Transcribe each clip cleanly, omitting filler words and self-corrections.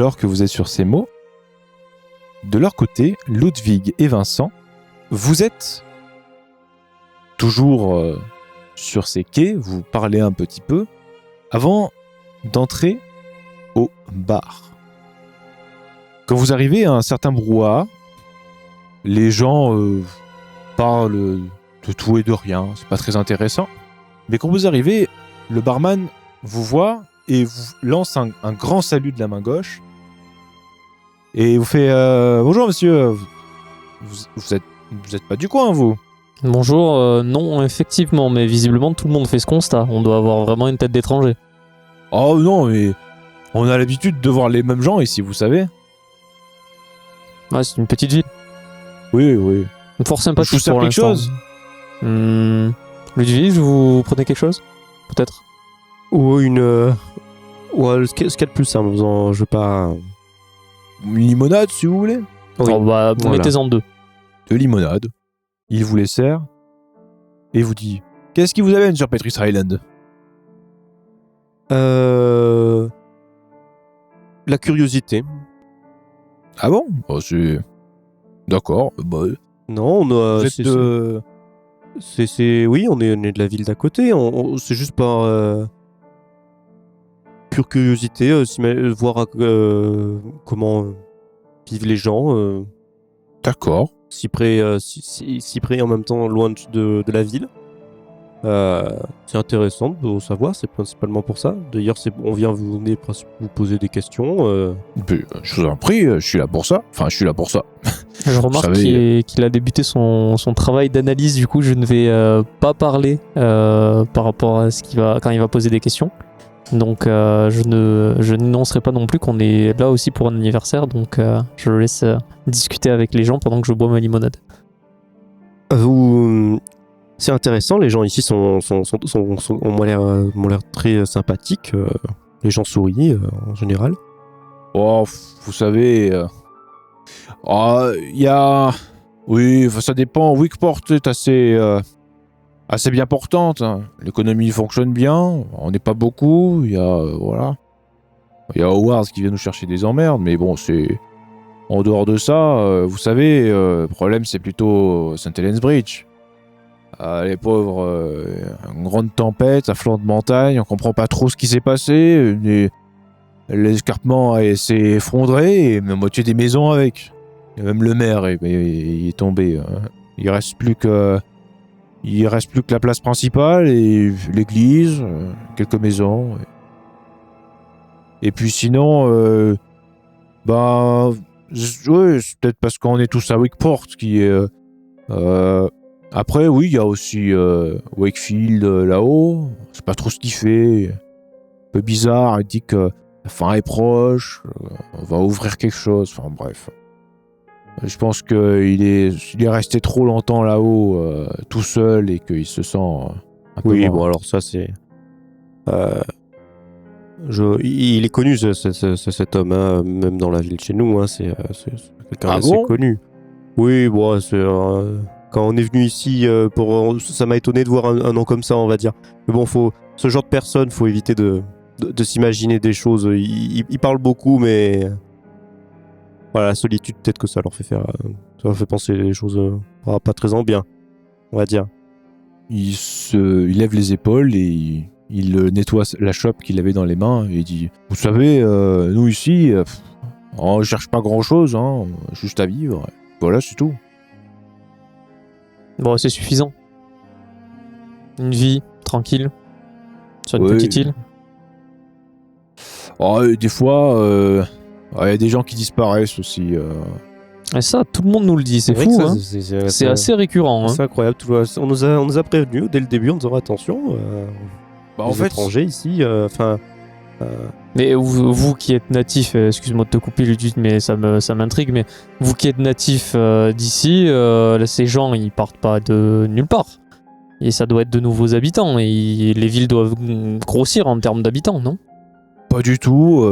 alors que vous êtes sur ces mots, de leur côté, Ludwig et Vincent, vous êtes toujours sur ces quais, vous parlez un petit peu, avant d'entrer au bar. Quand vous arrivez à un certain brouhaha, les gens parlent de tout et de rien, c'est pas très intéressant. Mais quand vous arrivez, le barman vous voit et vous lance un grand salut de la main gauche et vous fait bonjour monsieur, vous êtes pas du coin vous? Bonjour, non effectivement, mais visiblement tout le monde fait ce constat, on doit avoir vraiment une tête d'étranger. Oh non, mais on a l'habitude de voir les mêmes gens ici, vous savez. Ouais, c'est une petite ville. Oui. Fort sympathique. Je vous sers pour quelque l'instant. chose. Ludwig, vous prenez quelque chose? Peut-être? Ou ouais, ce qu'il y a de plus simple, je veux pas... Une limonade si vous voulez. Oui. Oh, bah, Voilà. mettez-en 2. De limonade. Il vous les sert et vous dit qu'est-ce qui vous amène sur Petri's Island? La curiosité. Ah bon? Oh, c'est... D'accord. Bah, Non, vous êtes oui, on est de la ville d'à côté. C'est juste par pure curiosité, voir comment vivent les gens, D'accord. si près en même temps loin de la ville. C'est intéressant de savoir, c'est principalement pour ça. D'ailleurs, on vient vous poser des questions. Je vous en prie, je suis là pour ça. Enfin, je suis là pour ça. Je remarque savez- qu'il a débuté son travail d'analyse, du coup je ne vais pas parler par rapport à quand il va poser des questions. Donc je n'énoncerai pas non plus qu'on est là aussi pour un anniversaire, donc je le laisse discuter avec les gens pendant que je bois ma limonade. C'est intéressant, les gens ici ont l'air très sympathiques. Les gens sourient en général. Oh, vous savez... il y a... Oui, ça dépend. Wickport est assez bien portante. Hein. L'économie fonctionne bien. On n'est pas beaucoup. Il y a... voilà. Il y a Howard qui vient nous chercher des emmerdes. Mais bon, c'est... En dehors de ça, vous savez, le problème, c'est plutôt St. Helens Bridge. Les pauvres, une grande tempête, à flanc de montagne. On comprend pas trop ce qui s'est passé. L'escarpement s'est effondré et la moitié des maisons avec. Et même le maire il est tombé. Il reste plus que la place principale et l'église, quelques maisons. Et puis sinon, ouais, c'est peut-être parce qu'on est tous à Wickport qui est. Après, oui, il y a aussi Wakefield là-haut. C'est pas trop ce qu'il fait. Un peu bizarre. Il dit que la fin est proche, on va ouvrir quelque chose, enfin bref. Je pense qu'il est resté trop longtemps là-haut, tout seul, et qu'il se sent un peu Oui, mort. bon alors ça c'est... il est connu cet homme, hein, même dans la ville chez nous, hein, c'est quelqu'un d'assez connu. Oui, bon, quand on est venu ici, ça m'a étonné de voir un nom comme ça, on va dire. Mais bon, ce genre de personne, faut éviter de s'imaginer des choses. Ils parlent beaucoup, mais voilà, la solitude, peut-être que ça leur fait penser les choses pas très en bien, on va dire. Il lève les épaules et il nettoie la chope qu'il avait dans les mains et il dit « Vous savez, nous ici, on cherche pas grand-chose, hein, juste à vivre. Voilà, c'est tout. » Bon, c'est suffisant. Une vie tranquille sur une petite île. Oh, des fois, il y a des gens qui disparaissent aussi. Et ça, tout le monde nous le dit, c'est fou. Hein. C'est assez récurrent. C'est incroyable. On nous a prévenus dès le début en disant attention, les étrangers ici. Mais vous qui êtes natif, excuse-moi de te couper Ludwig, mais ça m'intrigue, mais vous qui êtes natif d'ici, ces gens ils partent pas de nulle part. Et ça doit être de nouveaux habitants, et les villes doivent grossir en termes d'habitants, non ? Pas du tout.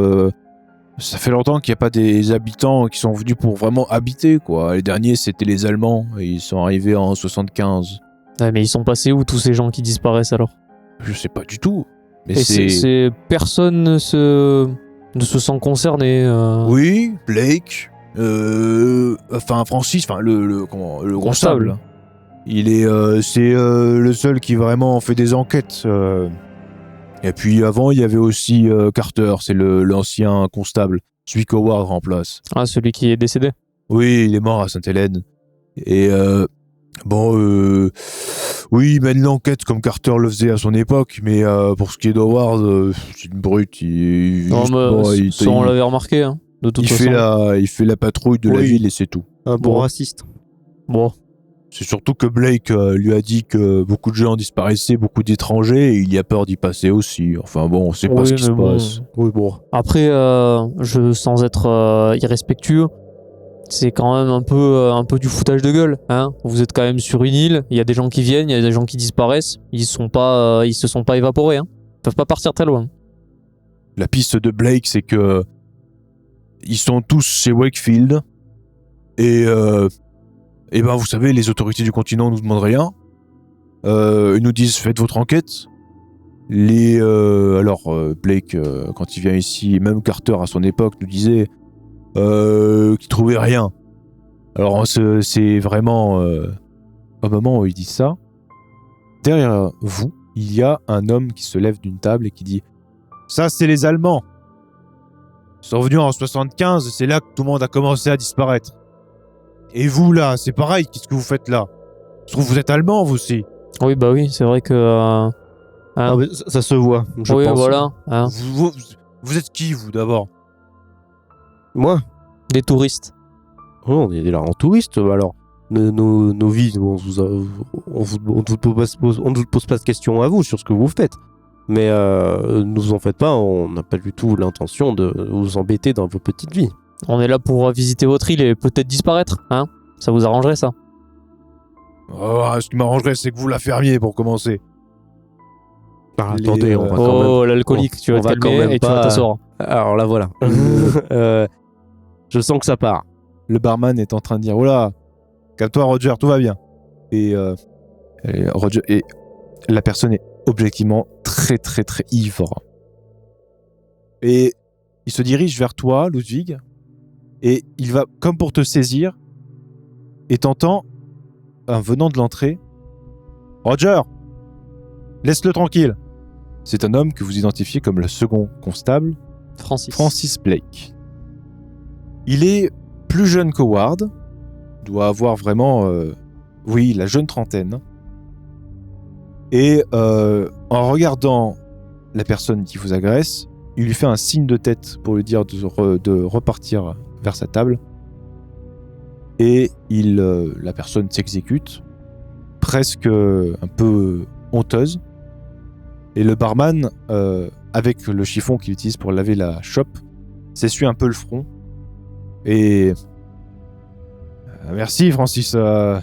Ça fait longtemps qu'il n'y a pas des habitants qui sont venus pour vraiment habiter, quoi. Les derniers, c'était les Allemands, et ils sont arrivés en 75. Ouais, mais ils sont passés où tous ces gens qui disparaissent alors ? Je sais pas du tout. Mais personne ne se ne se sent concerné. Oui, Blake, Francis, le constable. C'est le seul qui vraiment fait des enquêtes. Et puis avant, il y avait aussi Carter, c'est l'ancien constable, celui qu'Howard remplace. Ah, celui qui est décédé. Oui, il est mort à Sainte-Hélène. Et oui, il mène l'enquête comme Carter le faisait à son époque, mais pour ce qui est d'Howard, c'est une brute. On l'avait remarqué, hein, de toute façon. Il fait la patrouille de la ville et c'est tout. Un bon raciste. Bon. C'est surtout que Blake lui a dit que beaucoup de gens disparaissaient, beaucoup d'étrangers, et il y a peur d'y passer aussi. Enfin bon, on sait pas ce qui se passe. Oui, bon. Après, sans être irrespectueux, c'est quand même un peu du foutage de gueule. Hein. Vous êtes quand même sur une île, il y a des gens qui viennent, il y a des gens qui disparaissent. Ils se sont pas évaporés. Hein. Ils peuvent pas partir très loin. La piste de Blake, c'est que ils sont tous chez Wakefield, et ben vous savez, les autorités du continent nous demandent rien. Ils nous disent faites votre enquête. Blake, quand il vient ici, et même Carter à son époque nous disait qu'il trouvait rien. Alors c'est vraiment au moment où il dit ça, derrière vous, il y a un homme qui se lève d'une table et qui dit ça, c'est les Allemands. Ils sont venus en 75, c'est là que tout le monde a commencé à disparaître. Et vous là, c'est pareil, qu'est-ce que vous faites là? Je trouve que vous êtes allemand, vous aussi. Oui, bah oui, c'est vrai que... Ah, mais ça se voit, je pense. Oui, voilà. Hein. Vous êtes qui, vous, d'abord? Moi? Des touristes. Oh, on est là en touriste, alors. Nos vies, on ne vous pose pas de questions à vous sur ce que vous faites. Mais ne vous en faites pas, on n'a pas du tout l'intention de vous embêter dans vos petites vies. On est là pour visiter votre île et peut-être disparaître, hein? Ça vous arrangerait, ça? Ce qui m'arrangerait, c'est que vous la fermiez pour commenser. Attendez, on va quand même... Oh, l'alcoolique, tu vas te calmer et tu vas t'asseoir. Alors là, voilà. Je sens que ça part. Le barman est en train de dire « Oh là, calme-toi Roger, tout va bien. » Et la personne est objectivement très très très ivre. Et il se dirige vers toi, Ludwig, et il va comme pour te saisir, et t'entends, venant de l'entrée, « Roger, laisse-le tranquille. » C'est un homme que vous identifiez comme le second constable, Francis Blake. Il est plus jeune qu'Howard, doit avoir vraiment, la jeune trentaine. Et en regardant la personne qui vous agresse, il lui fait un signe de tête pour lui dire de repartir vers sa table. Et la personne s'exécute, presque un peu honteuse. Et le barman, avec le chiffon qu'il utilise pour laver la chope, s'essuie un peu le front. Et... merci Francis. On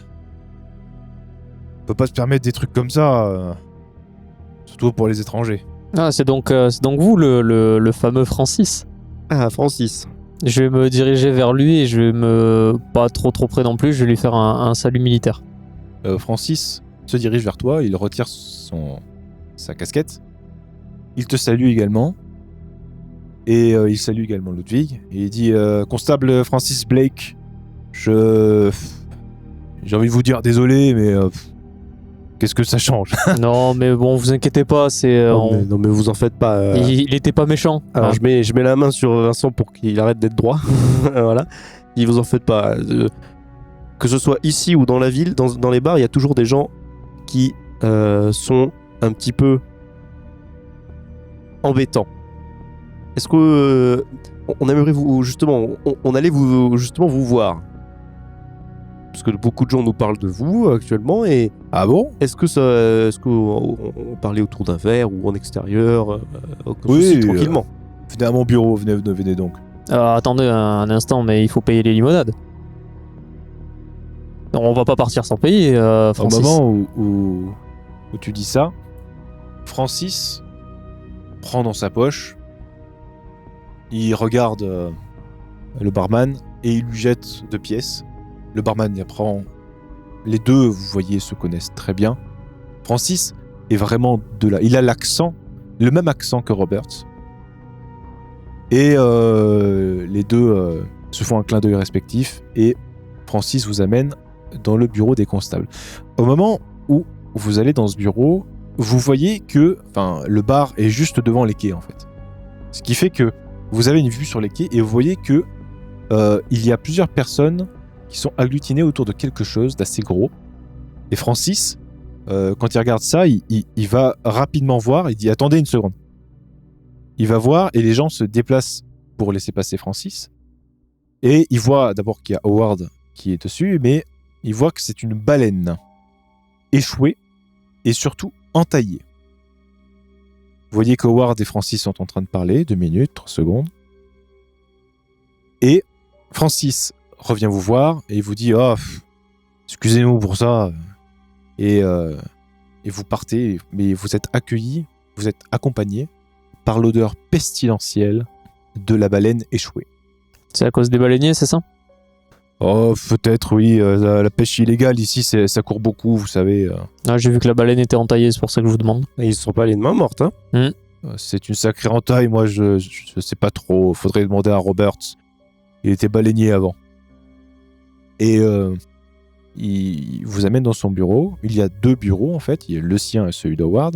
peut pas se permettre des trucs comme ça, surtout pour les étrangers. Ah, c'est donc vous le fameux Francis. Ah, Francis. Je vais me diriger vers lui et je vais pas trop près non plus, je vais lui faire un salut militaire. Francis se dirige vers toi, il retire sa casquette. Il te salue également. Et il salue également Ludwig. Et il dit Constable Francis Blake, j'ai envie de vous dire désolé, mais qu'est-ce que ça change? Non, mais bon, vous inquiétez pas, non, mais vous en faites pas. Il était pas méchant. Alors je mets la main sur Vincent pour qu'il arrête d'être droit. Voilà. Il vous en faites pas. Que ce soit ici ou dans la ville, dans les bars, il y a toujours des gens qui sont un petit peu embêtants. Est-ce que on aimerait vous justement, on allait vous voir, parce que beaucoup de gens nous parlent de vous actuellement et ah bon? Est-ce qu'on parlait autour d'un verre ou en extérieur, oui, tranquillement. Venez à mon bureau, venez donc. Attendez un instant, mais il faut payer les limonades. On va pas partir sans payer, Francis. Au moment où tu dis ça, Francis prend dans sa poche. Il regarde le barman et il lui jette 2 pièces. Le barman y apprend. Les deux, vous voyez, se connaissent très bien. Francis est vraiment de là. Il a l'accent, le même accent que Roberts. Et les deux se font un clin d'œil respectif et Francis vous amène dans le bureau des constables. Au moment où vous allez dans ce bureau, vous voyez que le bar est juste devant les quais en fait. Ce qui fait que vous avez une vue sur les quais et vous voyez que il y a plusieurs personnes qui sont agglutinées autour de quelque chose d'assez gros. Et Francis, quand il regarde ça, il va rapidement voir, il dit « Attendez une seconde ». Il va voir et les gens se déplacent pour laisser passer Francis. Et il voit d'abord qu'il y a Howard qui est dessus, mais il voit que c'est une baleine échouée et surtout entaillée. Vous voyez que Howard et Francis sont en train de parler, 2 minutes, 3 secondes. Et Francis revient vous voir et vous dit « Oh, excusez-nous pour ça ». Et vous partez, mais vous êtes accueillis, vous êtes accompagnés par l'odeur pestilentielle de la baleine échouée. C'est à cause des baleiniers, c'est ça ? Oh, peut-être, oui. La pêche illégale ici, ça court beaucoup, vous savez. Ah, j'ai vu que la baleine était entaillée, c'est pour ça que je vous demande. Ils ne sont pas les mains mortes, hein. C'est une sacrée entaille, moi je sais pas trop. Faudrait demander à Roberts. Il était baleinier avant. Et il vous amène dans son bureau. Il y a 2 bureaux en fait. Il y a le sien et celui d'Howard.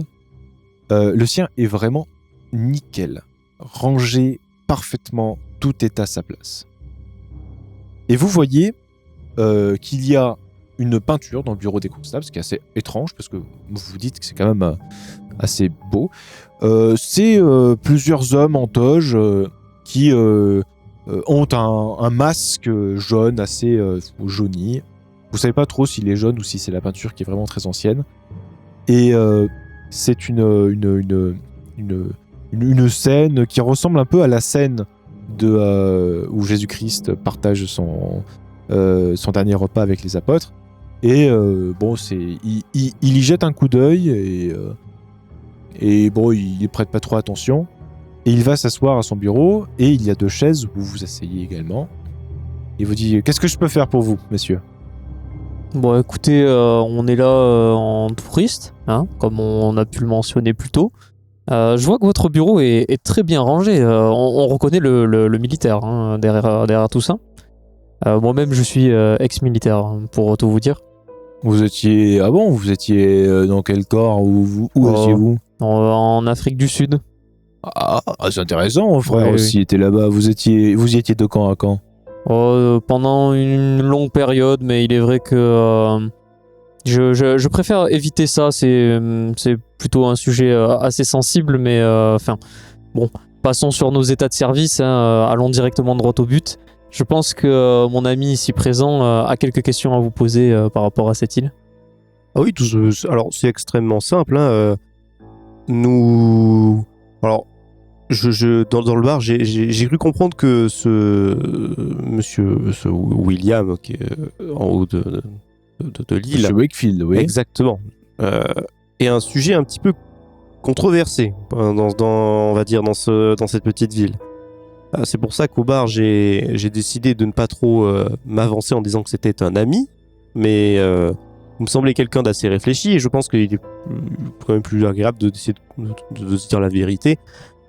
Le sien est vraiment nickel. Rangé parfaitement, tout est à sa place. Et vous voyez qu'il y a une peinture dans le bureau des constables, ce qui est assez étrange parce que vous vous dites que c'est quand même assez beau. C'est plusieurs hommes en toge qui ont un masque jaune assez jauni. Vous savez pas trop s'il est jaune ou si c'est la peinture qui est vraiment très ancienne. Et c'est une scène qui ressemble un peu à la scène où Jésus-Christ partage son dernier repas avec les apôtres. Et il y jette un coup d'œil et bon, il prête pas trop attention. Et il va s'asseoir à son bureau et il y a 2 chaises où vous vous asseyez également. Il vous dit « Qu'est-ce que je peux faire pour vous, messieurs ?» Bon, écoutez, on est là en touriste, hein, comme on a pu le mentionner plus tôt. Je vois que votre bureau est très bien rangé. On reconnaît le militaire hein, derrière tout ça. Moi-même, je suis ex-militaire, hein, pour tout vous dire. Vous étiez... Ah bon? Vous étiez dans quel corps? Où étiez-vous? En Afrique du Sud. Ah, c'est intéressant, mon frère Ouais, aussi était là-bas. Vous y étiez de camp à camp? Pendant une longue période, mais il est vrai que je préfère éviter ça. C'est plutôt un sujet assez sensible, mais bon, passons sur nos états de service. Hein, allons directement droit au but. Je pense que mon ami ici présent a quelques questions à vous poser par rapport à cette île. Ah oui, alors c'est extrêmement simple. Hein, alors, dans le bar, j'ai cru comprendre que ce William, qui est en haut de l'île. Monsieur Wakefield, oui. Exactement. Est un sujet un petit peu controversé, on va dire, dans cette petite ville. C'est pour ça qu'au bar, j'ai décidé de ne pas trop m'avancer en disant que c'était un ami, mais vous me semblez quelqu'un d'assez réfléchi et je pense qu'il est quand même plus agréable d'essayer de se dire la vérité.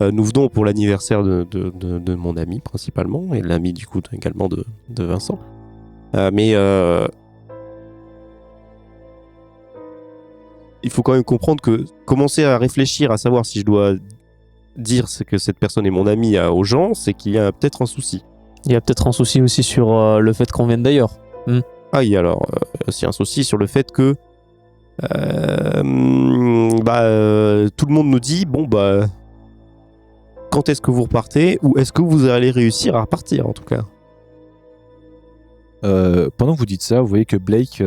Nous venons pour l'anniversaire de mon ami principalement et l'ami du coup également de Vincent. Mais il faut quand même comprendre que commencer à réfléchir à savoir si je dois dire que cette personne est mon ami aux gens, c'est qu'il y a peut-être un souci. Il y a peut-être un souci aussi sur le fait qu'on vienne d'ailleurs. Ah, il y a alors aussi un souci sur le fait que tout le monde nous dit quand est-ce que vous repartez ou est-ce que vous allez réussir à repartir en tout cas. Pendant que vous dites ça, vous voyez que Blake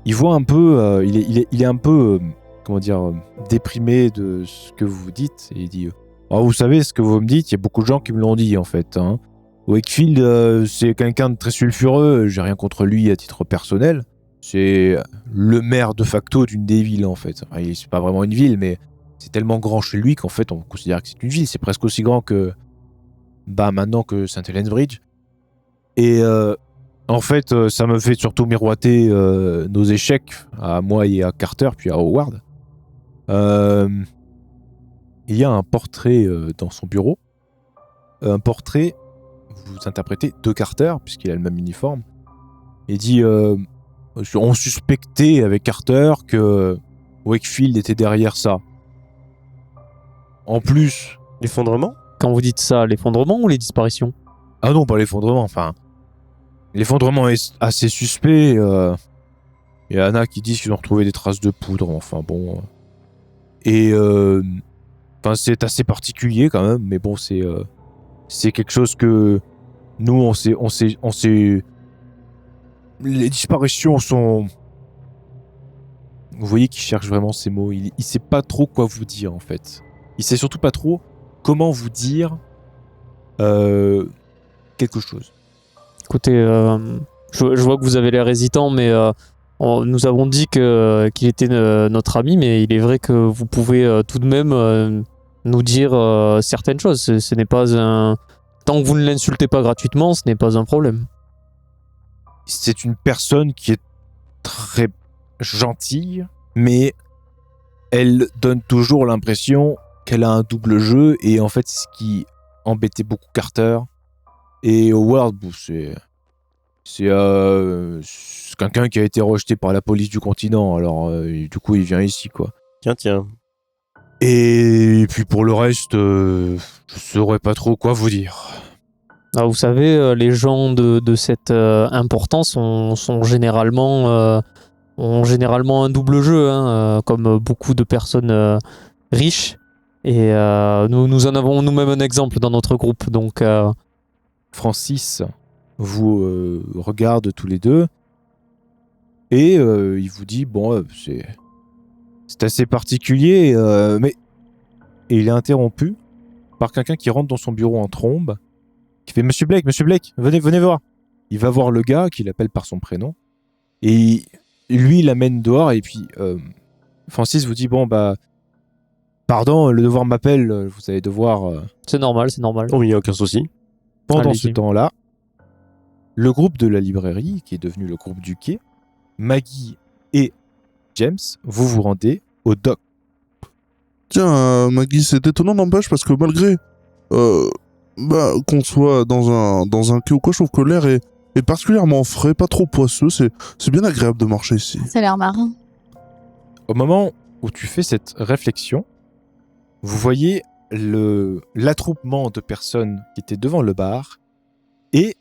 il voit un peu il est un peu comment dire déprimé de ce que vous dites et il dit vous savez ce que vous me dites, il y a beaucoup de gens qui me l'ont dit en fait hein. Wakefield c'est quelqu'un de très sulfureux, j'ai rien contre lui à titre personnel, c'est le maire de facto d'une des villes en fait. Enfin, c'est pas vraiment une ville mais c'est tellement grand chez lui qu'en fait on considère que c'est une ville, c'est presque aussi grand que maintenant que St. Helens Bridge. Et en fait ça me fait surtout miroiter nos échecs à moi et à Carter puis à Howard. Il y a un portrait dans son bureau un portrait, vous interprétez de Carter, puisqu'il a le même uniforme, et dit on suspectait avec Carter que Wakefield était derrière ça. En plus... L'effondrement ? Quand vous dites ça, l'effondrement ou les disparitions ? Ah non, pas l'effondrement, enfin... L'effondrement est assez suspect. Il y en a qui disent qu'ils ont retrouvé des traces de poudre, enfin bon... Et... Enfin, c'est assez particulier quand même, mais bon, c'est quelque chose que... Nous, on sait... Les disparitions sont... Vous voyez qu'il cherche vraiment ces mots. Il sait pas trop quoi vous dire, en fait. Il sait surtout pas trop comment vous dire quelque chose. Écoutez, je vois que vous avez l'air hésitant, mais nous avons dit qu'il était notre ami, mais il est vrai que vous pouvez tout de même nous dire certaines choses. Ce n'est pas un... Tant que vous ne l'insultez pas gratuitement, ce n'est pas un problème. C'est une personne qui est très gentille, mais elle donne toujours l'impression qu'elle a un double jeu, et en fait, ce qui embêtait beaucoup Carter et Howard, c'est quelqu'un qui a été rejeté par la police du continent, alors du coup, il vient ici, quoi. Tiens. Et puis pour le reste, je saurais pas trop quoi vous dire. Alors, vous savez, les gens de cette importance ont généralement un double jeu, hein, comme beaucoup de personnes riches. Et nous en avons nous-mêmes un exemple dans notre groupe. Donc, Francis vous regarde tous les deux et il vous dit bon, c'est assez particulier, mais et il est interrompu par quelqu'un qui rentre dans son bureau en trombe, qui fait Monsieur Blake, venez voir. Il va voir le gars qui l'appelle par son prénom et lui il l'amène dehors, et puis Francis vous dit bon bah pardon, le devoir m'appelle, vous allez devoir... c'est normal. Oh, il n'y a aucun souci. Pendant ce temps-là, le groupe de la librairie, qui est devenu le groupe du quai, Maggie et James, vous rendez au dock. Tiens, Maggie, c'est étonnant n'empêche, parce que malgré qu'on soit dans un quai ou quoi, je trouve que l'air est particulièrement frais, pas trop poisseux, c'est bien agréable de marcher ici. Ça a l'air marin. Au moment où tu fais cette réflexion, vous voyez l'attroupement de personnes qui étaient devant le bar, et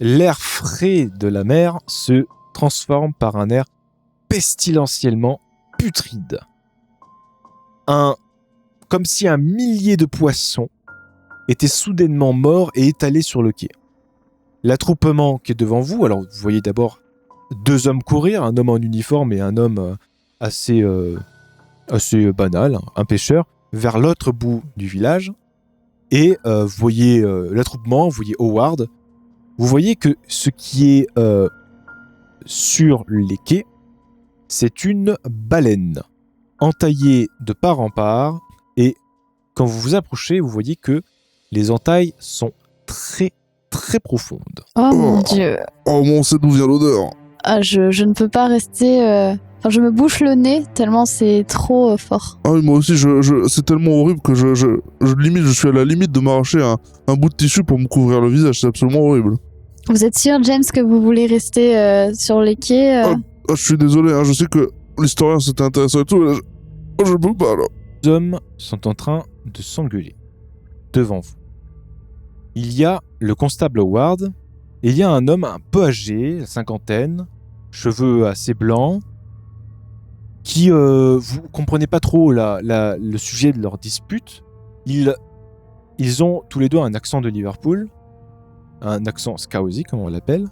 l'air frais de la mer se transforme par un air pestilentiellement putride. Comme si un millier de poissons étaient soudainement morts et étalés sur le quai. L'attroupement qui est devant vous, alors vous voyez d'abord deux hommes courir, un homme en uniforme et un homme assez banal, un pêcheur, vers l'autre bout du village. Et vous voyez l'attroupement, vous voyez Howard. Vous voyez que ce qui est sur les quais, c'est une baleine entaillée de part en part. Et quand vous vous approchez, vous voyez que les entailles sont très très profondes. Oh mon Dieu. Oh, on sait d'où vient l'odeur. Ah, je ne peux pas rester... Enfin, je me bouche le nez tellement c'est trop fort. Ah oui, moi aussi, c'est tellement horrible que limite, je suis à la limite de m'arracher un bout de tissu pour me couvrir le visage. C'est absolument horrible. Vous êtes sûr, James, que vous voulez rester sur les quais Je suis désolé, hein, je sais que l'historien c'était intéressant et tout, mais je peux pas là. Les hommes sont en train de s'engueuler devant vous. Il y a le constable Howard, et il y a un homme un peu âgé, la cinquantaine, cheveux assez blancs, qui, vous comprenez pas trop le sujet de leur dispute. Ils ont tous les deux un accent de Liverpool, un accent Scousy, comme on l'appelle,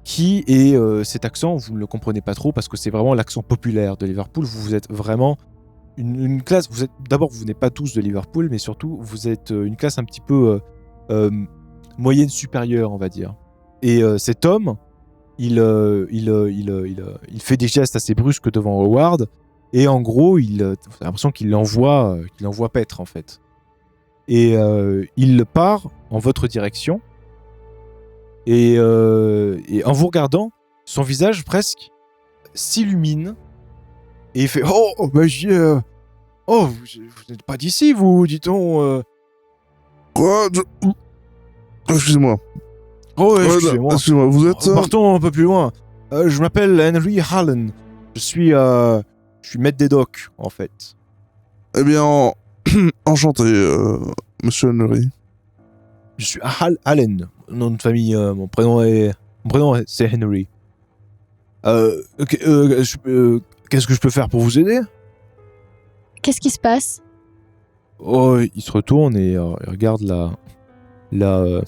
qui est cet accent, vous ne le comprenez pas trop parce que c'est vraiment l'accent populaire de Liverpool. Vous êtes vraiment une classe, d'abord vous n'êtes pas tous de Liverpool, mais surtout vous êtes une classe un petit peu moyenne supérieure, on va dire. Et cet homme, il fait des gestes assez brusques devant Howard, et en gros, il a l'impression qu'il l'envoie paître en fait. Et il part en votre direction, et en vous regardant, son visage presque s'illumine, et il fait « Oh, magie, vous n'êtes pas d'ici, vous, dit-on Quoi Excusez-moi. Oh, Ouais, excusez-moi. excusez-moi, vous êtes... Partons un peu plus loin. Je m'appelle Henry Hallen. Je suis maître des docks, en fait. Eh bien, enchanté, monsieur Henry. Je suis Allen, nom de famille. Mon prénom c'est Henry. Qu'est-ce que je peux faire pour vous aider? Qu'est-ce qui se passe? Oh, il se retourne et il regarde la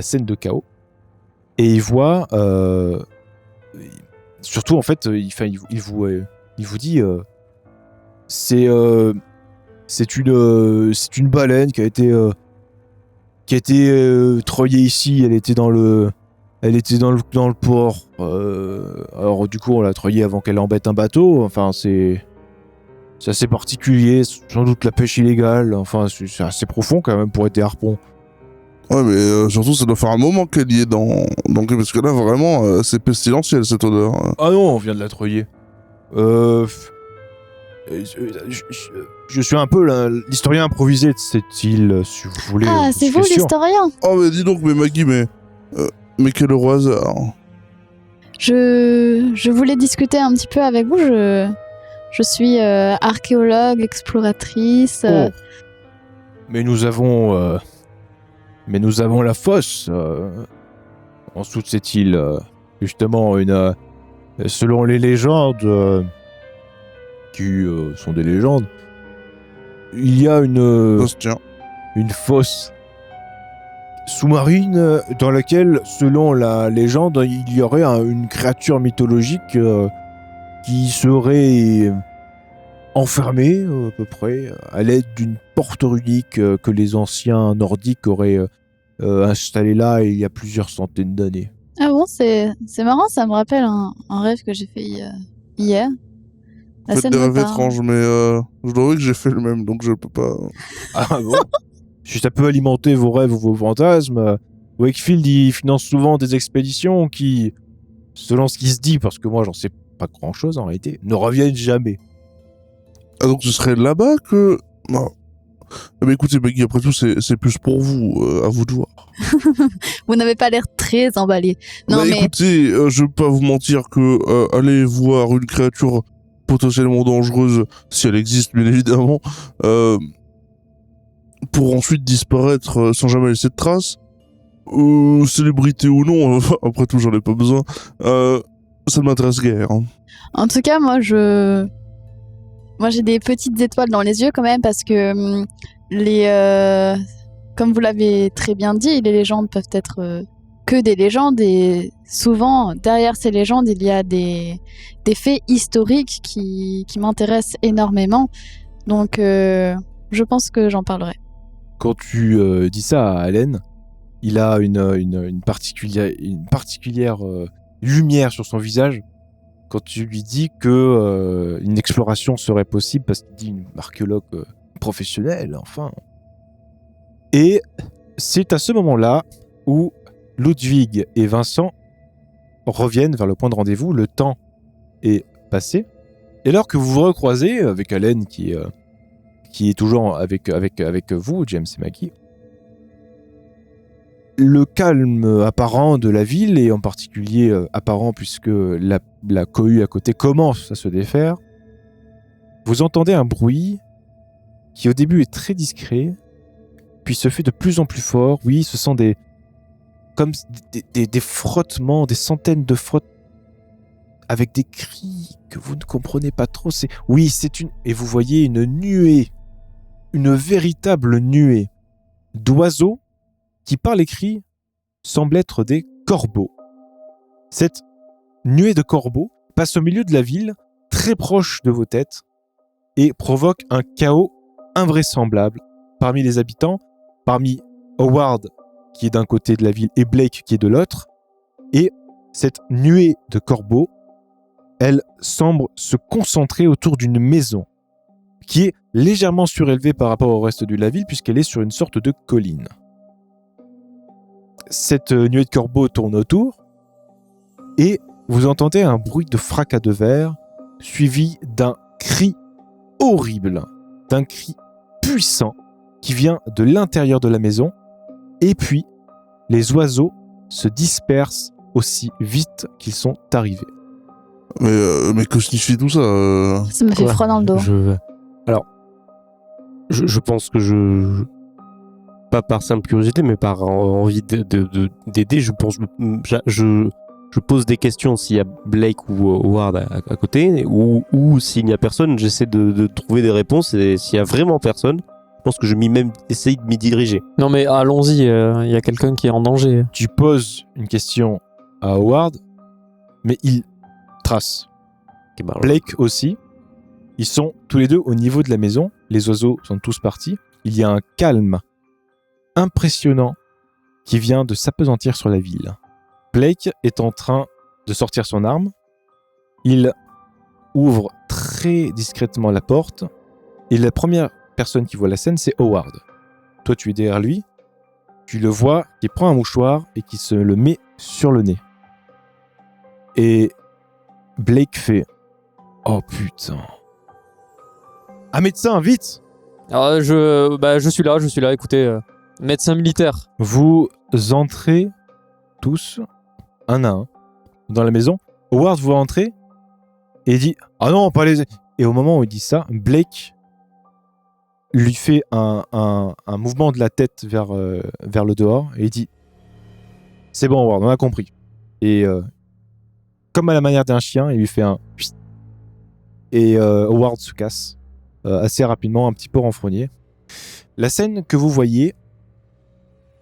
scène de chaos et il voit. Surtout en fait, il vous dit, c'est une baleine qui a été treuillée ici. Elle était dans le port. Alors du coup, on l'a treuillée avant qu'elle embête un bateau. Enfin, c'est assez particulier. Sans doute la pêche illégale. Enfin, c'est assez profond quand même pour être des harpons. Ouais, mais surtout, ça doit faire un moment qu'elle y est dans... Donc, parce que là, vraiment, c'est pestilentiel, cette odeur. Ah non, on vient de la treuiller. Je suis un peu l'historien improvisé de cette île, si vous voulez. Ah, c'est vous l'historien? Oh, mais dis donc, mais Maggie, mais quel heureux hasard. Je voulais discuter un petit peu avec vous. Je suis archéologue, exploratrice. Oh. Mais nous avons la fosse en dessous de cette île. Justement, selon les légendes, qui sont des légendes, il y a une fosse sous-marine dans laquelle, selon la légende, il y aurait une créature mythologique qui serait enfermée à peu près à l'aide d'une porte runique que les anciens nordiques auraient installée là il y a plusieurs centaines d'années. Ah bon, c'est marrant, ça me rappelle un rêve que j'ai fait hier. Faites des rêves étranges, mais je dois avouer que j'ai fait le même, donc je peux pas... Ah bon? Si ça peut alimenter vos rêves ou vos fantasmes, Wakefield il finance souvent des expéditions qui, selon ce qui se dit, parce que moi j'en sais pas grand chose en réalité, ne reviennent jamais. Ah donc ce serait là-bas que... Non. Mais écoutez Maggie, après tout c'est plus pour vous, à vous de voir. Vous n'avez pas l'air très emballé. Non bah, mais... Écoutez, je veux pas vous mentir que aller voir une créature potentiellement dangereuse, si elle existe bien évidemment, pour ensuite disparaître sans jamais laisser de traces, célébrité ou non, après tout j'en ai pas besoin, ça ne m'intéresse guère. Hein. En tout cas, moi j'ai des petites étoiles dans les yeux quand même parce que comme vous l'avez très bien dit, les légendes peuvent être que des légendes et souvent derrière ces légendes il y a des faits historiques qui m'intéressent énormément. Donc je pense que j'en parlerai. Quand tu dis ça à Allen, il a une particulière lumière sur son visage quand tu lui dis que une exploration serait possible parce qu'il dit une archéologue professionnelle, enfin. Et c'est à ce moment-là où Ludwig et Vincent reviennent vers le point de rendez-vous. Le temps est passé. Et alors que vous vous recroisez avec Allen qui est toujours avec vous, James et Maggie, le calme apparent de la ville, et en particulier apparent puisque la cohue à côté commence à se défaire, vous entendez un bruit qui au début est très discret, puis se fait de plus en plus fort. Oui, ce sont des frottements, des centaines de frottements, avec des cris que vous ne comprenez pas trop. Et vous voyez une nuée, une véritable nuée d'oiseaux qui, par les cris, semblent être des corbeaux. Cette nuée de corbeaux passe au milieu de la ville, très proche de vos têtes, et provoque un chaos invraisemblable parmi les habitants, parmi Howard, qui est d'un côté de la ville, et Blake, qui est de l'autre. Et cette nuée de corbeaux, elle semble se concentrer autour d'une maison qui est légèrement surélevée par rapport au reste de la ville, puisqu'elle est sur une sorte de colline. Cette nuée de corbeaux tourne autour, et vous entendez un bruit de fracas de verre, suivi d'un cri horrible, d'un cri puissant, qui vient de l'intérieur de la maison, et puis les oiseaux se dispersent aussi vite qu'ils sont arrivés. Mais que signifie tout ça Ça me fait froid dans le dos. Alors, je pense que pas par simple curiosité, mais par envie d'aider, je pose des questions s'il y a Blake ou Howard à côté, ou s'il n'y a personne, j'essaie de trouver des réponses, et s'il y a vraiment personne, je pense que je essaye de m'y diriger. Non mais allons-y, il y a quelqu'un qui est en danger. Tu poses une question à Howard, mais il trace. Okay, bah, Blake aussi. Ils sont tous les deux au niveau de la maison. Les oiseaux sont tous partis. Il y a un calme impressionnant qui vient de s'appesantir sur la ville. Blake est en train de sortir son arme. Il ouvre très discrètement la porte. Et la première personne qui voit la scène, c'est Howard. Toi, tu es derrière lui. Tu le vois qui prend un mouchoir et qui se le met sur le nez. Et Blake fait « Oh putain !» « Un médecin, vite !» Je suis là, écoutez, médecin militaire. Vous entrez tous, un à un, dans la maison. Howard vous entrer et dit « Ah non, pas les... » Et au moment où il dit ça, Blake lui fait un mouvement de la tête vers le dehors et il dit « C'est bon Howard, on a compris. » Et comme à la manière d'un chien, il lui fait un « Et Howard se casse assez rapidement, un petit peu renfrogné. La scène que vous voyez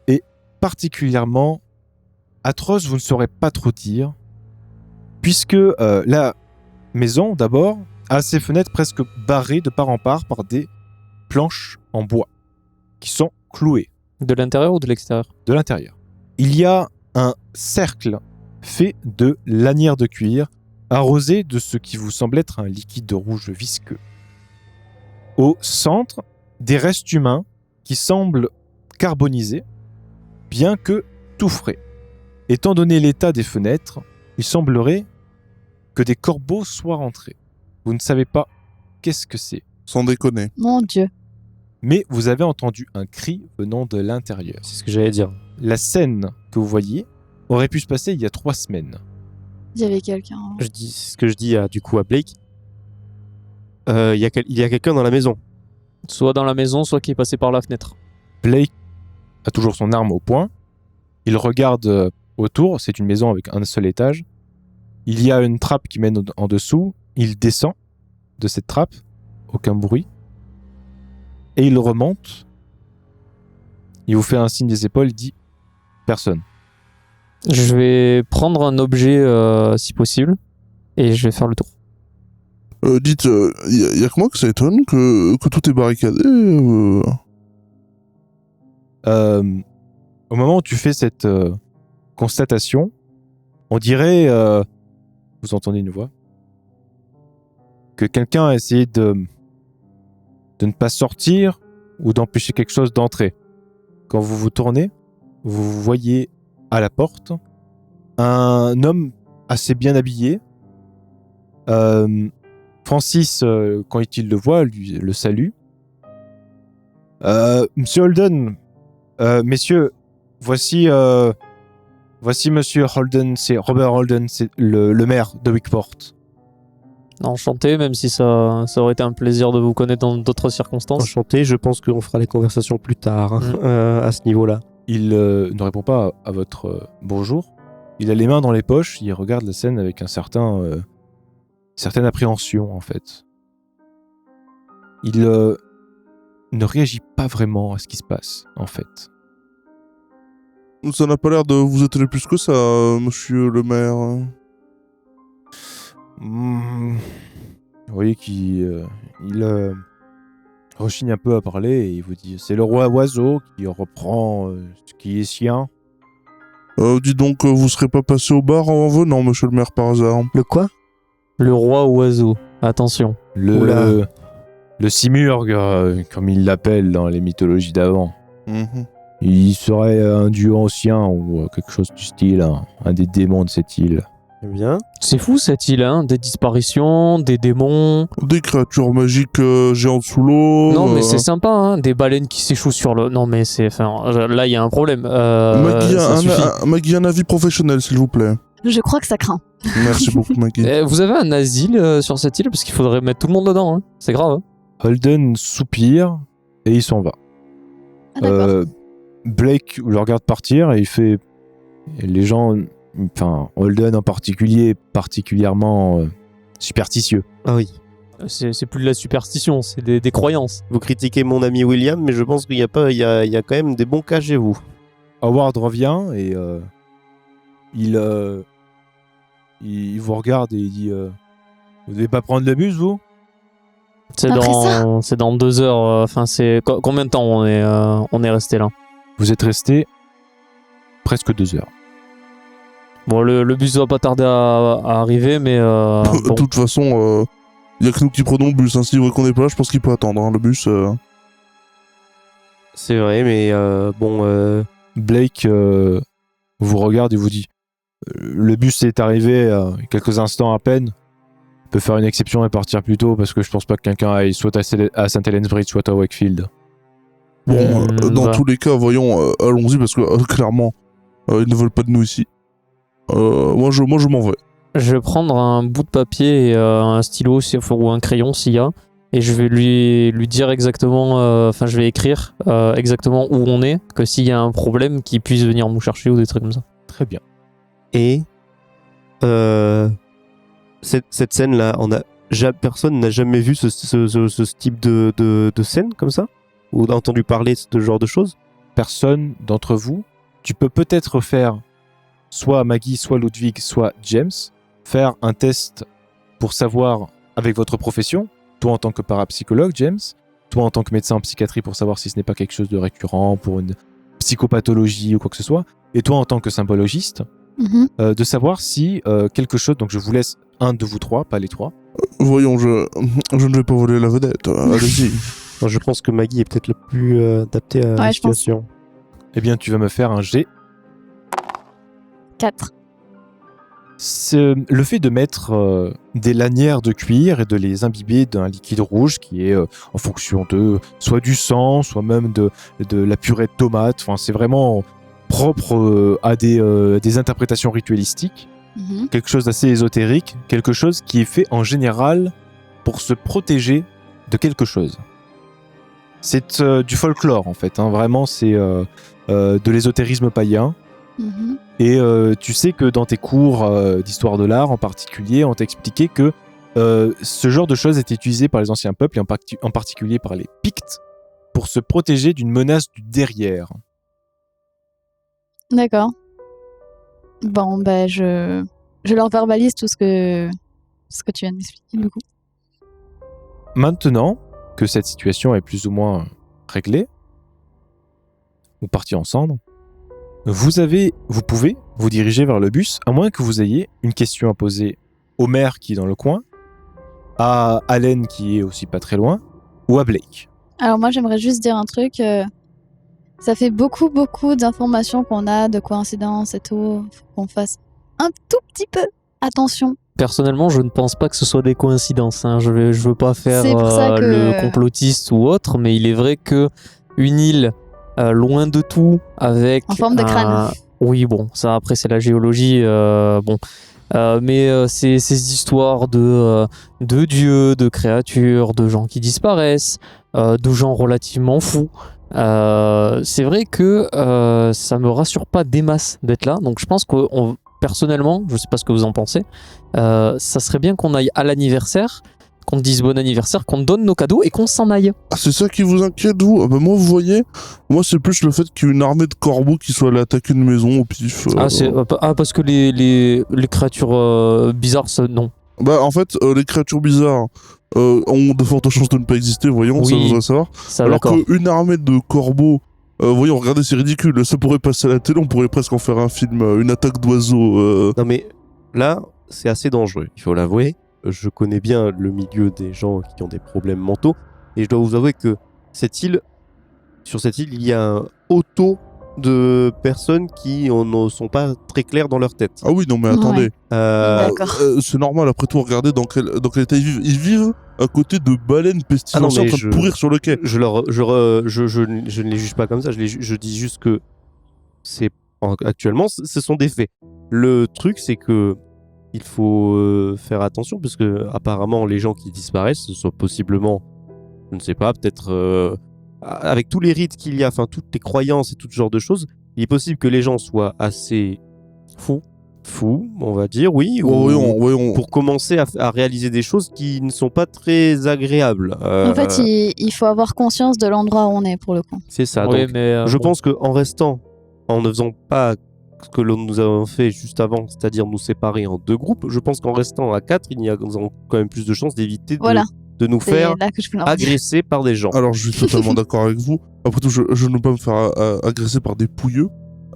est particulièrement atroce, vous ne saurez pas trop dire, puisque la maison, d'abord, a ses fenêtres presque barrées de part en part par des planches en bois qui sont clouées. De l'intérieur ou de l'extérieur ? De l'intérieur. Il y a un cercle fait de lanières de cuir arrosé de ce qui vous semble être un liquide rouge visqueux. Au centre, des restes humains qui semblent carbonisés, bien que tout frais. Étant donné l'état des fenêtres, il semblerait que des corbeaux soient rentrés. Vous ne savez pas qu'est-ce que c'est. Sans déconner. Mon Dieu. Mais vous avez entendu un cri venant de l'intérieur. C'est ce que j'allais dire. La scène que vous voyez aurait pu se passer il y a 3 semaines. Il y avait quelqu'un. C'est ce que je dis du coup à Blake. Il y a quelqu'un dans la maison. Soit dans la maison, soit qui est passé par la fenêtre. Blake a toujours son arme au poing. Il regarde autour. C'est une maison avec un seul étage. Il y a une trappe qui mène en dessous. Il descend de cette trappe. Aucun bruit. Et il remonte. Il vous fait un signe des épaules. Il dit « Personne ». Je vais prendre un objet si possible et je vais faire le tour. Dites, y a que moi que ça étonne que tout est barricadé Au moment où tu fais cette constatation, on dirait, vous entendez une voix, que quelqu'un a essayé de ne pas sortir ou d'empêcher quelque chose d'entrer. Quand vous vous tournez, vous voyez à la porte un homme assez bien habillé. Francis, quand il le voit, lui le salue. Monsieur Holden, messieurs, voici Monsieur Holden, c'est Robert Holden, c'est le maire de Wickport. Enchanté, même si ça aurait été un plaisir de vous connaître dans d'autres circonstances. Enchanté, je pense qu'on fera les conversations plus tard à ce niveau-là. Il ne répond pas à votre bonjour. Il a les mains dans les poches, il regarde la scène avec certaine appréhension en fait. Il ne réagit pas vraiment à ce qui se passe en fait. Ça n'a pas l'air de vous étonner plus que ça, monsieur le maire. Vous voyez qu'il rechigne un peu à parler et il vous dit « C'est le roi oiseau qui reprend ce qui est sien. » Dis donc, vous serez pas passé au bar en venant, monsieur le maire, par hasard? Le quoi? Le roi oiseau, attention. Le simurghe, comme il l'appelle dans les mythologies d'avant. Mm-hmm. Il serait un dieu ancien ou quelque chose du style, un des démons de cette île. Eh bien. C'est fou cette île, hein. Des disparitions, des démons. Des créatures magiques géantes sous l'eau. Non, mais c'est sympa, hein. Des baleines qui s'échouent sur le. Non, mais c'est. Enfin, là, il y a un problème. Maggie, un avis professionnel, s'il vous plaît. Je crois que ça craint. Merci beaucoup, Maggie. Vous avez un asile sur cette île parce qu'il faudrait mettre tout le monde dedans, hein. C'est grave. Hein. Holden soupire et il s'en va. Ah, d'accord. Blake le regarde partir et il fait. Et les gens, enfin Holden en particulier, particulièrement superstitieux. Ah oui. C'est plus de la superstition, c'est des croyances. Vous critiquez mon ami William, mais je pense qu'il y a quand même des bons cas chez vous. Howard revient et il vous regarde et il dit vous devez pas prendre le bus, vous? C'est dans 2 heures. Enfin, c'est combien de temps on est resté là? Vous êtes resté presque 2 heures. Bon, le bus va pas tarder à arriver, mais bon. De toute façon, il y a que nous qui prenons le bus. Hein. S'il voit qu'on est pas là, je pense qu'il peut attendre. Hein, le bus. C'est vrai, mais bon. Blake vous regarde et vous dit le bus est arrivé quelques instants à peine. On peut faire une exception et partir plus tôt parce que je pense pas que quelqu'un aille soit à St. Helens Bridge, soit à Wakefield. Bon, dans tous les cas, voyons, allons-y parce que clairement, ils ne veulent pas de nous ici. Moi, je m'en vais. Je vais prendre un bout de papier et un stylo ou un crayon s'il y a, et je vais lui dire exactement. Enfin, je vais écrire exactement où on est, que s'il y a un problème, qu'il puisse venir nous chercher ou des trucs comme ça. Très bien. Et cette scène-là, personne n'a jamais vu ce type de scène comme ça? Ou entendu parler de ce genre de choses? Personne d'entre vous, tu peux peut-être faire soit Maggie, soit Ludwig, soit James, faire un test pour savoir avec votre profession, toi en tant que parapsychologue, James, toi en tant que médecin en psychiatrie pour savoir si ce n'est pas quelque chose de récurrent pour une psychopathologie ou quoi que ce soit, et toi en tant que symbologiste, de savoir si quelque chose, donc je vous laisse un de vous trois, pas les trois. Voyons, je ne vais pas voler la vedette, allez-y. Je pense que Maggie est peut-être le plus adapté à la situation. Eh bien, tu vas me faire un G. 4. Le fait de mettre des lanières de cuir et de les imbiber d'un liquide rouge qui est en fonction de soit du sang, soit même de la purée de tomate, enfin, c'est vraiment propre à des interprétations ritualistiques, quelque chose d'assez ésotérique, quelque chose qui est fait en général pour se protéger de quelque chose. C'est du folklore en fait, hein. Vraiment c'est de l'ésotérisme païen. Et tu sais que dans tes cours d'histoire de l'art en particulier, on t'a expliqué que ce genre de choses était utilisé par les anciens peuples et en particulier par les Pictes pour se protéger d'une menace du derrière. D'accord. Bon, ben je leur verbalise tout ce que tu viens de m'expliquer du coup. Maintenant que cette situation est plus ou moins réglée, ou partie en cendres, vous pouvez vous diriger vers le bus, à moins que vous ayez une question à poser au maire qui est dans le coin, à Allen qui est aussi pas très loin, ou à Blake. Alors moi j'aimerais juste dire un truc, ça fait beaucoup d'informations qu'on a, de coïncidences et tout, faut qu'on fasse un tout petit peu attention. Personnellement, je ne pense pas que ce soit des coïncidences, hein. Je veux pas faire que... le complotiste ou autre, mais il est vrai que une île loin de tout, avec en forme de crâne. Oui, bon, ça après c'est la géologie, mais ces histoires de dieux, de créatures, de gens qui disparaissent, de gens relativement fous. C'est vrai que ça me rassure pas des masses d'être là, donc je pense que personnellement, je sais pas ce que vous en pensez, ça serait bien qu'on aille à l'anniversaire, qu'on te dise bon anniversaire, qu'on te donne nos cadeaux et qu'on s'en aille. Ah, c'est ça qui vous inquiète, vous? Moi, vous voyez, moi, c'est plus le fait qu'il y ait une armée de corbeaux qui soit allée attaquer une maison au pif. Parce que les créatures bizarres, non. Bah, en fait, les créatures bizarres ont de fortes chances de ne pas exister, voyons, ça, vous devez savoir. Alors qu'une armée de corbeaux, voyons, regardez, c'est ridicule, ça pourrait passer à la télé, on pourrait presque en faire un film, une attaque d'oiseaux. Non, mais là, c'est assez dangereux, il faut l'avouer. Je connais bien le milieu des gens qui ont des problèmes mentaux, et je dois vous avouer que sur cette île, il y a un haut taux de personnes qui ne sont pas très claires dans leur tête. Ah oui, non mais attendez. D'accord. C'est normal, après tout, regardez dans quel état ils vivent. Ils vivent à côté de baleines pestilentielles en train de pourrir sur le quai. Je ne les juge pas comme ça, je dis juste que actuellement, ce sont des faits. Le truc, c'est que il faut faire attention, parce que apparemment, les gens qui disparaissent, ce sont possiblement, je ne sais pas, peut-être avec tous les rites qu'il y a, enfin toutes les croyances et tout ce genre de choses, il est possible que les gens soient assez fous, on va dire, oui, pour commencer à réaliser des choses qui ne sont pas très agréables. En fait, il faut avoir conscience de l'endroit où on est, pour le coup. C'est ça. Oui, donc, mais je pense qu'en restant, en ne faisant pas ce que nous avons fait juste avant, c'est-à-dire nous séparer en 2 groupes, je pense qu'en restant à 4, nous avons quand même plus de chances d'éviter de nous faire là que je voulais en venir. agresser par des gens. Alors je suis totalement d'accord avec vous. Après tout, je ne veux pas me faire agresser par des pouilleux.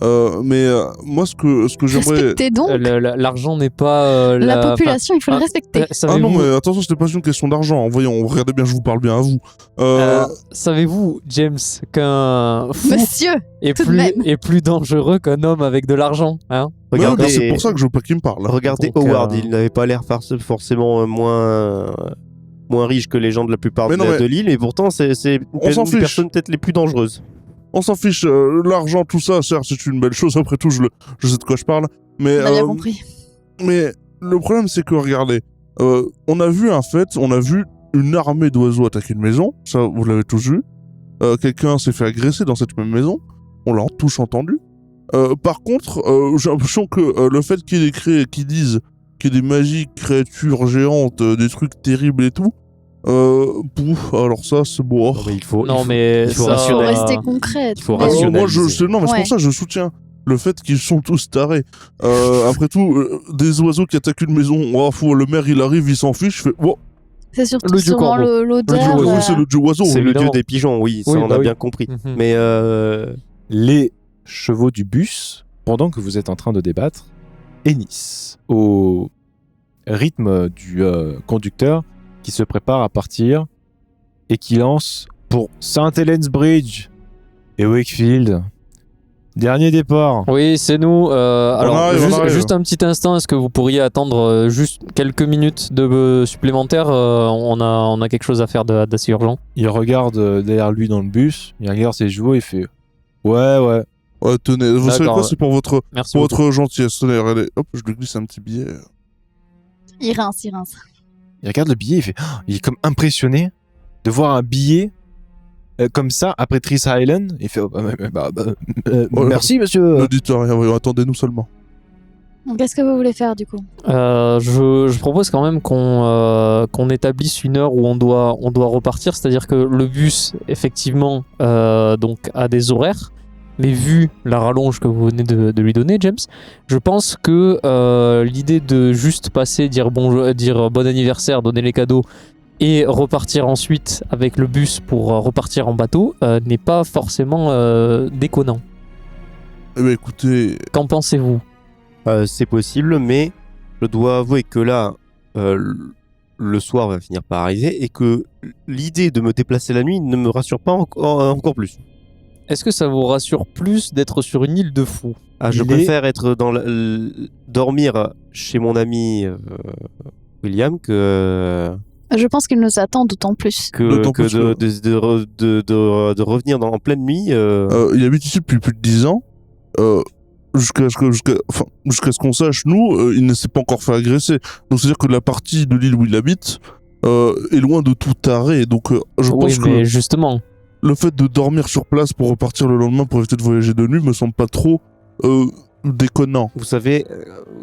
Mais moi, ce que j'aimerais... Respectez donc l'argent n'est pas la population, il faut le respecter. Ah non, mais attention, c'était pas une question d'argent. Voyons, regardez bien, je vous parle bien à vous. Savez-vous, James, qu'un fou Monsieur, est plus dangereux qu'un homme avec de l'argent, hein? Regardez, c'est pour ça que je veux pas qu'il me parle. Regardez Donc, Howard, il n'avait pas l'air forcément moins riche que les gens de la plupart de l'île, et pourtant c'est une des personnes peut-être les plus dangereuses. On s'en fiche, l'argent, tout ça, certes, c'est une belle chose. Après tout, je sais de quoi je parle. Mais, on a bien compris. Mais le problème, c'est que, regardez, on a vu une armée d'oiseaux attaquer une maison. Ça, vous l'avez tous vu. Quelqu'un s'est fait agresser dans cette même maison. On l'a tous entendu. Par contre, j'ai l'impression que le fait qu'ils disent qu'il y a des magiques, créatures géantes, des trucs terribles et tout, alors ça, c'est beau. Non, mais il faut rester concret. Il faut Moi, rationaliser. non, mais c'est pour ça que je soutiens le fait qu'ils sont tous tarés. Après tout, des oiseaux qui attaquent une maison, le maire il arrive, il s'en fiche, il fait bon. C'est surtout sûrement l'odeur. Oui, c'est le dieu oiseau. C'est le dieu des pigeons, oui, ça on a bien compris. Mm-hmm. Mais les chevaux du bus, pendant que vous êtes en train de débattre, hennissent au rythme du conducteur qui se prépare à partir et qui lance pour St. Helens Bridge et Wakefield. Dernier départ. Oui, c'est nous. Juste un petit instant, est-ce que vous pourriez attendre juste quelques minutes supplémentaires on a quelque chose à faire d'assez urgent. Il regarde derrière lui dans le bus, il regarde ses chevaux et il fait ouais. Ouais, tenez, vous savez quoi, c'est pour votre gentillesse. Tenez, regardez, hop, je lui glisse un petit billet. Il rince. Il regarde le billet, il est comme impressionné de voir un billet comme ça après Triss Island. Il fait merci monsieur. Ne dites rien, attendez-nous seulement. Qu'est-ce que vous voulez faire du coup? Je propose quand même qu'on établisse une heure où on doit repartir, c'est-à-dire que le bus effectivement donc a des horaires. Mais vu la rallonge que vous venez de lui donner, James, je pense que l'idée de juste passer, dire bon anniversaire, donner les cadeaux et repartir ensuite avec le bus pour repartir en bateau n'est pas forcément déconnant. Eh bien, écoutez... Qu'en pensez-vous? C'est possible, mais je dois avouer que là, le soir va finir par arriver et que l'idée de me déplacer la nuit ne me rassure pas encore plus. Est-ce que ça vous rassure plus d'être sur une île de fous? Je préfère être dormir chez mon ami William que... Je pense qu'il nous attend d'autant plus. De revenir en pleine nuit. Il habite ici depuis plus de 10 ans. Jusqu'à ce qu'on sache, nous, il ne s'est pas encore fait agresser. Donc c'est-à-dire que la partie de l'île où il habite est loin de tout arrêt. Donc je pense que... justement... Le fait de dormir sur place pour repartir le lendemain pour éviter de voyager de nuit me semble pas trop déconnant. Vous savez,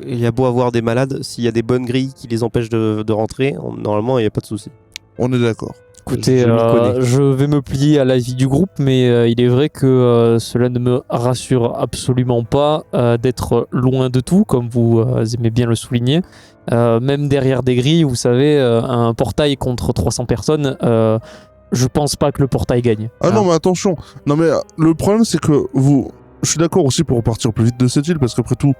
il y a beau avoir des malades, s'il y a des bonnes grilles qui les empêchent de rentrer, normalement il n'y a pas de souci. On est d'accord. Écoutez, je vais me plier à l'avis du groupe, mais il est vrai que cela ne me rassure absolument pas d'être loin de tout, comme vous aimez bien le souligner. Même derrière des grilles, vous savez, un portail contre 300 personnes... je pense pas que le portail gagne. Non, mais attention. Non, mais le problème, c'est que je suis d'accord aussi pour repartir plus vite de cette île, parce qu'après tout,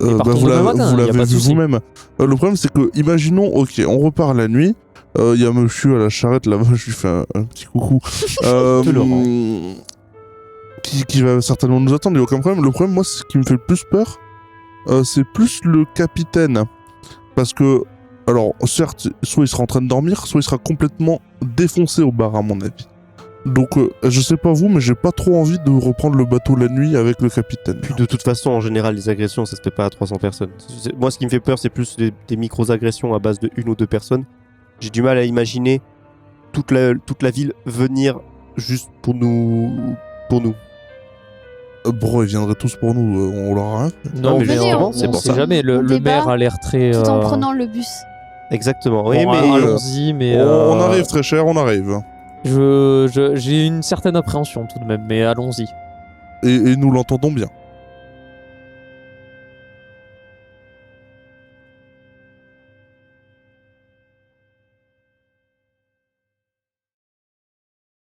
vous l'avez vu vous-même. Le problème, c'est que, imaginons, ok, on repart la nuit, il y a monsieur à la charrette là-bas, je lui fais un petit coucou. qui va certainement nous attendre, il n'y a aucun problème. Le problème, moi, ce qui me fait le plus peur, c'est plus le capitaine. Parce que, alors, certes, soit il sera en train de dormir, soit il sera complètement défoncé au bar, à mon avis. Donc, je sais pas vous, mais j'ai pas trop envie de reprendre le bateau la nuit avec le capitaine. Puis de toute façon, en général, les agressions, ça se fait pas à 300 personnes. Moi, ce qui me fait peur, c'est plus des micro-agressions à base de 1 ou 2 personnes. J'ai du mal à imaginer toute la ville venir juste pour nous. Bro, ils viendraient tous pour nous, on leur a rien fait. Non, mais venez, justement, c'est on pour sait ça. jamais. Le débat maire a l'air très. Tout en prenant le bus. Exactement. Oui, Bon, mais allons-y, mais. On arrive très cher, on arrive. J'ai une certaine appréhension tout de même, mais allons-y. Et nous l'entendons bien.